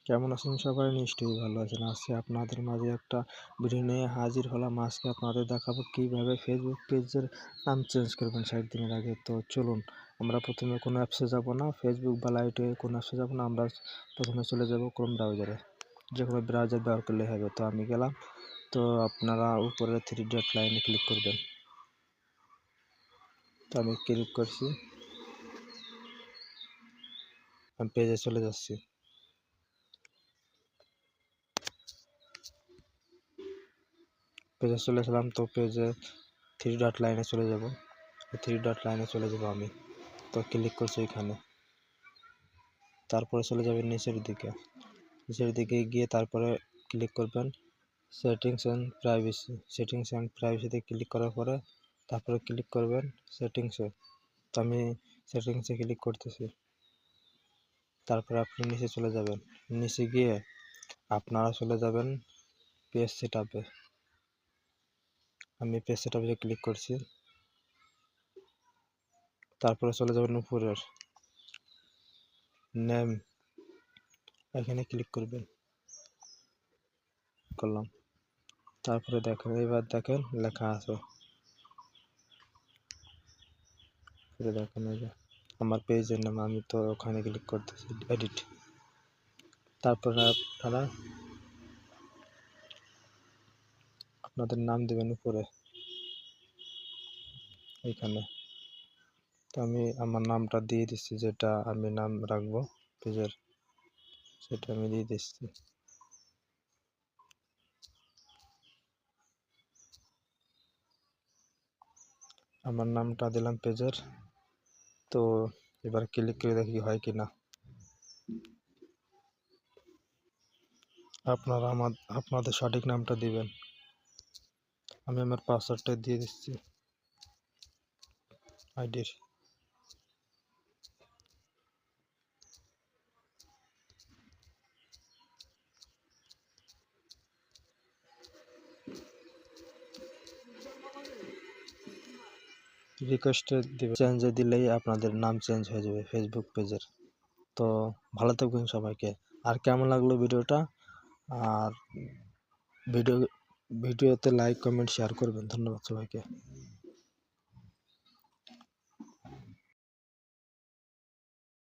কেমন আছেন সবাই? নিশ্চয়ই ভালো আছেন। আজকে আপনাদের মাঝে একটা ভিডিও নিয়ে হাজির হলাম। আজকে আপনাদের দেখাবো কিভাবে ফেসবুক পেজের নাম চেঞ্জ করবেন 60 দিনের আগে। তো চলুন, আমরা প্রথমে কোনো অ্যাপসে যাব না, ফেসবুক বা লাইটে কোনো অ্যাপসে যাব না, আমরা প্রথমে চলে যাব ক্রোম ব্রাউজারে। যে কোনো ব্রাউজার ব্যবহার করলে হবে। তো আমি গেলাম। তো আপনারা উপরে 3 ডট লাইনে ক্লিক করবেন। তো আমি ক্লিক করছি, আমি পেজে চলে যাচ্ছি। পেজে চলে গেলাম। তো পেজে 3 ডট লাইনে চলে যাব। 3 ডট লাইনে চলে যাব আমি। তো ক্লিক করছি এখানে। তারপরে চলে যাবেন নিচের দিকে গিয়ে তারপরে ক্লিক করবেন সেটিংস অ্যান্ড প্রাইভেসিতে ক্লিক করার পরে তারপরে ক্লিক করবেন সেটিংসে। তো আমি সেটিংসে ক্লিক করতেছি। তারপরে আপনি নিচে চলে যাবেন। নিচে গিয়ে আপনারা চলে যাবেন পেজ সেটআপে। আমি পেজ সেটআপে ক্লিক করছি। তারপরে চলে যাবেন উপরের নেম, এখানে ক্লিক করবেন। করলাম। তারপরে এবার দেখেন লেখা আছে, দেখেন এই যে আমার পেজের নাম, আমি তো ওখানে ক্লিক করতেছি এডিট। তারপরে আপনারা আপনাদের নাম দেবেন উপরে এইখানে। তো আমি আমার নামটা দিয়ে দিচ্ছি, যেটা আমি নাম রাখবো পেজের, সেটা আমি দিয়ে দিচ্ছি। আমার নামটা দিলাম পেজের। তো এবার ক্লিক করে দেখি হয় কি না। আপনারা আপনাদের সঠিক নামটা দিবেন। আমি আমার পাসওয়ার্ডটা দিয়ে দিচ্ছি আইডির। রিকোয়েস্টে দিবেন, চেঞ্জে দিলেই আপনাদের নাম চেঞ্জ হয়ে যাবে ফেসবুক পেজের। তো ভালো থাকবেন সবাইকে। আর কেমন লাগলো ভিডিওটা? আর ভিডিওতে লাইক কমেন্ট শেয়ার করবেন। ধন্যবাদ সবাইকে।